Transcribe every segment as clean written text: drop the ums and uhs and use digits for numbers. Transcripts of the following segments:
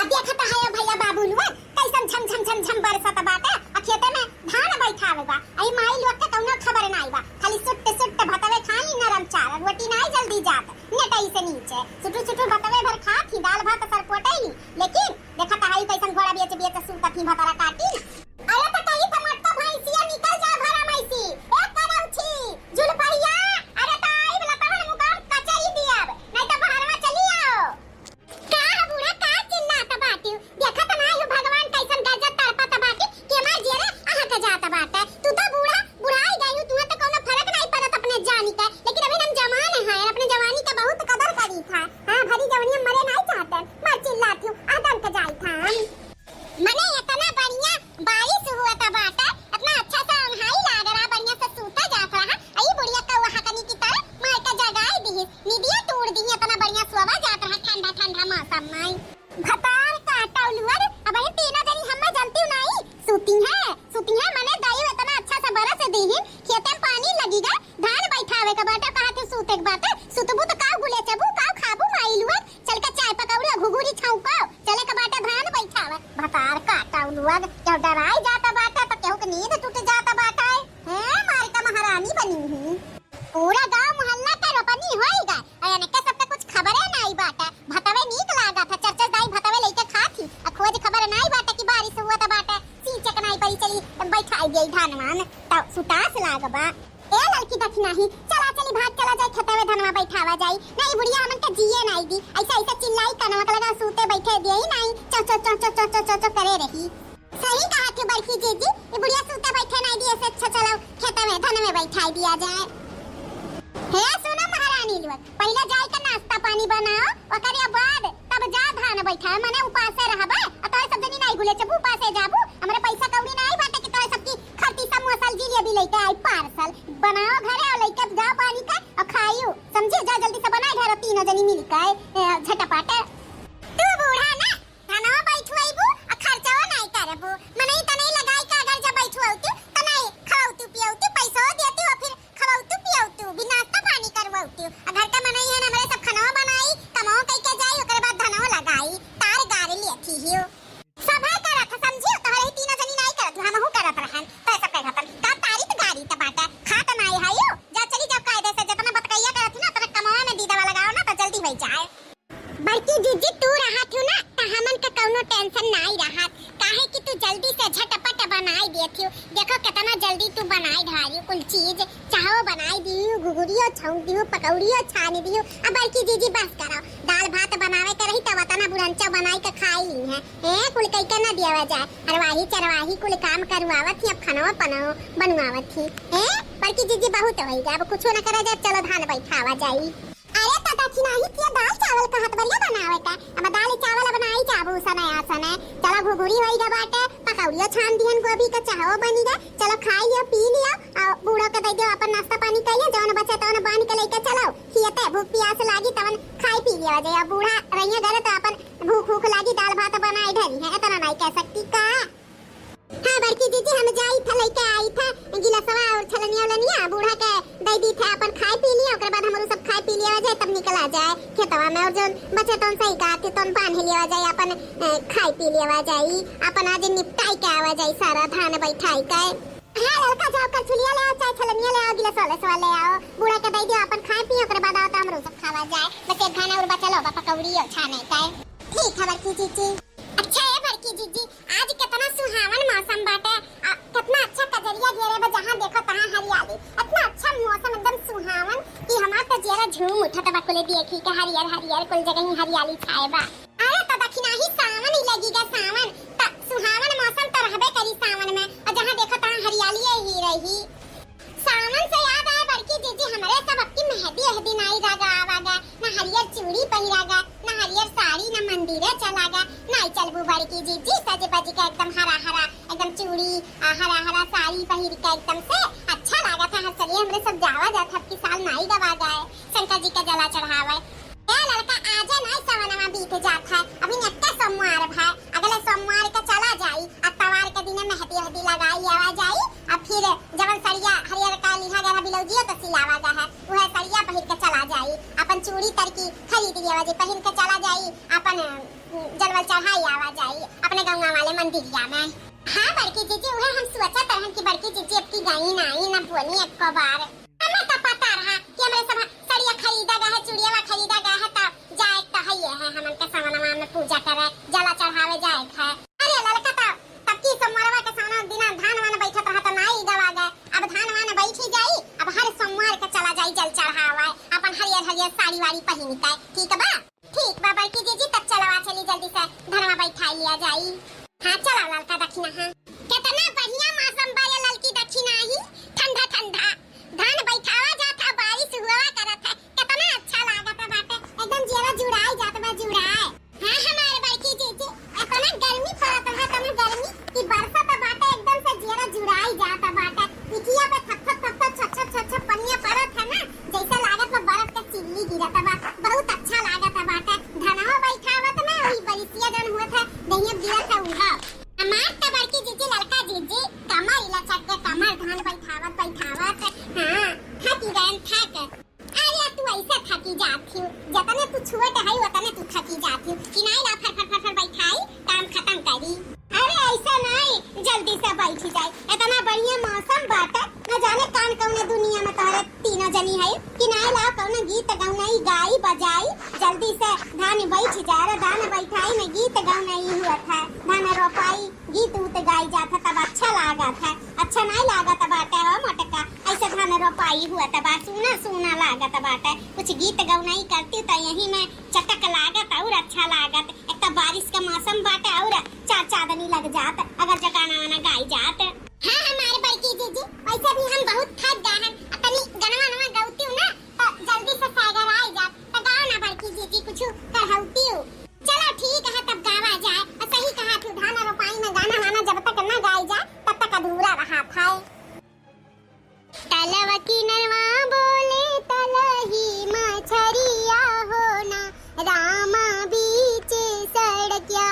अब देखत है भैया बाबू लोग कैसन झम झम झम झम बरसत बाटे आ खेते में धान बैठावे बा। आई माई लोग के कौनो खबर नहीं बा, खाली सुट्टे सुट्टे भतवे खाली नरम चार रोटी नहीं जल्दी जात नेटई से नीचे सुटू सुटू भतवे भर खात ही दाल भात सर पोटई। लेकिन देखत है कैसन घोड़ा बेच बेच सूतत ही भतरा काटी। अरे पटाई टमाटर भैंसिया निकल जा भरा मैसी एक करम छी जुलपहिया। अरे ताई वाला तहन मुकाम कचरी दियब नहीं तो बाहरवा चली आओ। का बूढ़ा का चिल्लात बाटी देखत ना यो भगवान कैसन गजब तड़पत बाटी के मार जे रे आहा का जात बाटे। तू तो बूढ़ा बुढ़ाई गई तू तो कोनो फर्क नहीं पड़त अपने जानी का, लेकिन अभी हम जवान है अपने जवानी का बहुत कदर करी था। हां भरी जवानी मरे नहीं चाहते मर चिल्लाती आदम का जाई था मने इतना बढ़िया बारिश हुआ था बाटा इतना अच्छा सा हाई लाग रहा बढ़िया से सूता जात रहा। आई बुढ़िया का वहां कनी की तरह मार का जगाई दी निदिया तोड़ दी इतना बढ़िया सोवा जात रहा ठंडा ठंडा मौसम में भतार काटा उलवर। अब ये तीनों जनी हम जानती नहीं सूती है मने दाई इतना अच्छा सा बरस दी खेते में पानी लगीगा धान बैठावे का बाटा कहा तू सूते के बात सुतबू तो का गुले चबू का खाबू माई लुआ चल के चाय पकौड़ी घुघुरी छौका चले का बाटा धान बैठावे भतार काटा उलवर। क्यों डराई जाता बाटा तो केहू के नींद टूट जाता बाटा है मार का महारानी बनी हूं। पूरा गांव मोहल्ला का रोपनी होएगा यानी के सबके कुछ खबर है नहीं बाटा भतवे नीक लागा था चर्चा दाई भतवे लेके खाती आ खोज खबर नहीं बाटा की बारिश हुआ था बाटा सीचक नहीं पड़ी चली बैठाई गई धानवान तो सुतास लागबा। ए लड़की दक्षिणा ही चला चली भाग चला जाए खेतवे धनवा बैठावा जाई नहीं बुढ़िया हमन के जिए नहीं दी ऐसा ऐसा चिल्लाई कनवा के लगा सूते बैठे दे ही नहीं चो चो चो चो चो चो करे रही। सही कहा थे बरखी जीजी ये बुढ़िया सूते बैठे नहीं दी ऐसे अच्छा चलो खेतवे धन में बैठाई दिया जाए। हे सुनो महारानी लोग पहले जाई के नाश्ता पानी बनाओ ओकरे बाद तब जा धान बैठा मने उपासे रहबे आ तोरे सब जनी नहीं गुले चबू उपासे जाबू हमरे पैसा कौड़ी नहीं बाटे कि तोरे सबकी खरती समोसा जिलेबी लेके आई पार्सल बनाओ घरे और लेके जा पानी का और खाइयो समझे जा जल्दी से बनाए घर तीनों जनी मिल के झटपट। तू बूढ़ा ना धानवा बैठवाइबू आ खर्चावा नहीं करबू मने त नहीं लगाई का अगर जब बैठवाउती त नहीं खाउती पियौती पैसा देती और फिर खवाउती पियौती बिना नाश्ता पानी करवाउती आ घर का मनई है हमरे सब खाना बनाई कमाओ कई के जाई ओकरे बाद धनवा लगाई तार गारे लेती हियो सब है करत समझियो तोहरे तीनों जनी नहीं करत हमहु करत रहन तो सब कहत का तारीफ गाड़ी त बाटा खात नहीं हायो जा चली जब कायदे से जितना बतकैया करत ना तो कमावा में दीदा लगाओ ना तो जल्दी हो जाए। बल्कि जीजी तू रहा थू ना त हमन का कोनो टेंशन नहीं रहा काहे कि तू जल्दी से झटपट बनाई देथियो देखो कितना जल्दी तू बनाई ढारियो कुल चीज चाहो बनाई दियो घुघुरियो छौं दियो पकौड़ियो छानी दियो। अब बल्कि जीजी बस करो दाल भात बनावे के रही तब तना बुरंचा बनाई के खाई ली है कुल कई के ना दियावा जाए हरवाही चरवाही कुल काम करवावत ही अब खाना बनाओ बनवावत ही बल्कि जीजी बहुत होई अब कुछ ना करा जाए चलो धान बैठावा जाई। अरे तो दक्षिणा ही किया दाल चावल का हाथ बढ़िया बनावे का अब दाल चावल बनाई जाबू समय आसने चलो घुघुरी होई गा बाटे पकौड़ियो छान दिहन गोभी का चाहो बनी गा चलो खाई लियो पी लियो और बूढ़ो के दे दियो अपन नाश्ता पानी कइयो जवन बचे तवन बांध के लेके चलो खियते भूख प्यास लागी तवन खाई पी लियो जे बूढ़ा रहिए घर तो अपन भूख लागी दाल भात बनाई धरी है इतना नहीं कह सकती का। हां बड़की दीदी हम जाई था लेके आई था गिलासवा और छलनिया लनिया बूढ़ा के दे दी था अपन खाई पी लियो ओकर बाद हमरो सब खाई पी लियो जाए तब निकल आ जाए खेतवा में और जो बचे तन सही का के तन बांध लियो जाए अपन खाई पी लियो जाई अपन आज निपटाई के आवा जाए सारा धान बैठाई के। हां लड़का जाओ कर छुलिया ले आओ चाहे छलनिया ले आओ गिलासवा ले आओ बूढ़ा के दे दियो अपन खाई पी ओकर बाद आओ त हमरो सब खावा जाए बचे खाना और बचा लो पकौड़ी और छाने का ठीक है बड़की जीजी। अच्छा है बड़की जीजी आज कितना सुहावन मौसम बाटे कितना अच्छा कजरिया घेरे बा जहां देखो तहां हरियाली इतना अच्छा मौसम एकदम सुहावन कि हमार त जेरा झूम उठत बा कुले देखी के हरियर हरियर कुल जगह ही हरियाली छाए बा। अरे तो दक्षिणा ही सावन ही लगेगा सावन त सुहावन मौसम तो रहबे करी सावन में और जहां देखो तहां हरियाली ही रही। सावन से याद आया बड़की जीजी हमरे सब अपनी मेहंदी हदी नाई जागा आवागा ना हरियर चूड़ी पहिरागा ना हरियर साड़ी ना मंदिरे चलागा नहीं चलबू बड़की जीजी सजे बजी का एकदम हरा हरा एकदम चूड़ी हरा हरा साड़ी पहिर के एकदम से अच्छा लगा था हसलिए हमरे सब जावा जात हर की साल नाई गवा गए शंकर जी का जला चढ़ावे ए लड़का आजे नहीं सवनमा बीत जात है अभी नेक्स्ट सोमवार है अगले सोमवार के चला जाई अतवार के दिन मेहंदी हदी लगाई आवा जाई अब फिर जवन सरिया हरियर का लिहा गया ब्लाउजियो तो सिलावा जा है वह सरिया पहिर के चला जाई अपन चूड़ी तरकी खरीद लिया जे पहिर के चला जाई अपन जलवल चढ़ाई आवा जाई अपने गंगा वाले मंदिरिया में। हाँ बड़की जीजी उहे हम सोचत रहन कि बड़की जीजी अब की गई नहीं ना बोली एक बार। हमें तो पता रहा कि हमरे सब सड़िया खरीदा गया है, चूड़िया खरीदा गया है, तो जाए तो है हमन के सावनवा में पूजा करे जला चढ़ावे जाए है। अरे ललका तो तब की सोमवारवा के सावन दिना धान वान बैठत रहा तो नाई गवा गए, अब धान वान बैठी जाई, अब हर सोमवार के चला जाई जल चढ़ावे अपन हरियर हरियर साड़ी वाड़ी पहन के। ठीक बा? ठीक बा बड़की जीजी, तब चलवा चली जल्दी से धनवा बैठा लिया जाई। हाँ चला ललका दक्षिणा। हाँ कितना बढ़िया मौसम बा ये ललकी दक्षिणा ही, ठंडा ठंडा धान बैठावा जाता, बारिश हुआ करत है, कितना अच्छा लागत बाटे, एकदम जेरा जुड़ाई जात बा जुड़ाए। हाँ हमारे बड़की जीजी इतना गर्मी पड़त है, तने गर्मी की बरसात बाटे एकदम से जेरा जुड़ाई जात बाटे, पिठिया पे थप थप छछ पनिया पड़त है ना, जैसे लागत में बर्फ के चिल्ली गिरत बा, बहुत अच्छा लागत बाटे। धनवा बैठावत में वही बरिसिया जन होत है दहिया गिरत है उहा। हमार त बड़की जीजी ललका जीजी कमर इला चट के कमर धान बैठावत हां थकी गए थक। अरे तू ऐसे थकी जाती हो, जतने तू छुएट है उतने तू थकी जाती हो कि नहीं ला फर बैठाई काम खत्म करी। अरे ऐसा नहीं, जल्दी से बैठ जाए, इतना बढ़िया मौसम बाटे, न जाने कौन कौन दुनिया में तोरे तीनों जनी है कि नहीं ला कौन गीत गौनाई गाई बजाई, जल्दी से धान बैठ जा रे, धान बैठाई में गीत गौनाई हुआ था, धान रोपाई गीत उत गाई जाता तब अच्छा लागत है। अच्छा नहीं लागत बाटे हो मोटका, ऐसे धान रोपाई हुआ तब सुना सुना लागत बाटे, कुछ गीत गौनाई करती तो यही में चटक लागत और अच्छा लागत। एक तो बारिश का मौसम बाटे और चार चांदनी लग जात अगर जगाना वाना गाई जात। हाँ हमारे बड़की जीजी वैसे भी हम बहुत थक गए हैं, अपनी गनवा नवा गौती हूँ ना तो जल्दी से सागर आई जात, तो गाओ ना बड़की जीजी कुछ कहौती हूँ। चलो ठीक है तब गावा जाए, और सही कहा तू धान रोपाई में गाना वाना जब तक न गाई जाए तब तक अधूरा रहा था। तलवा किनरवा बोले तलही मछरिया होना, रामा बीच सड़किया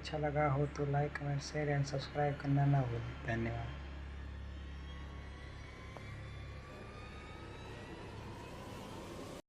अच्छा लगा हो तो like comment share and subscribe करना ना भूलें। धन्यवाद।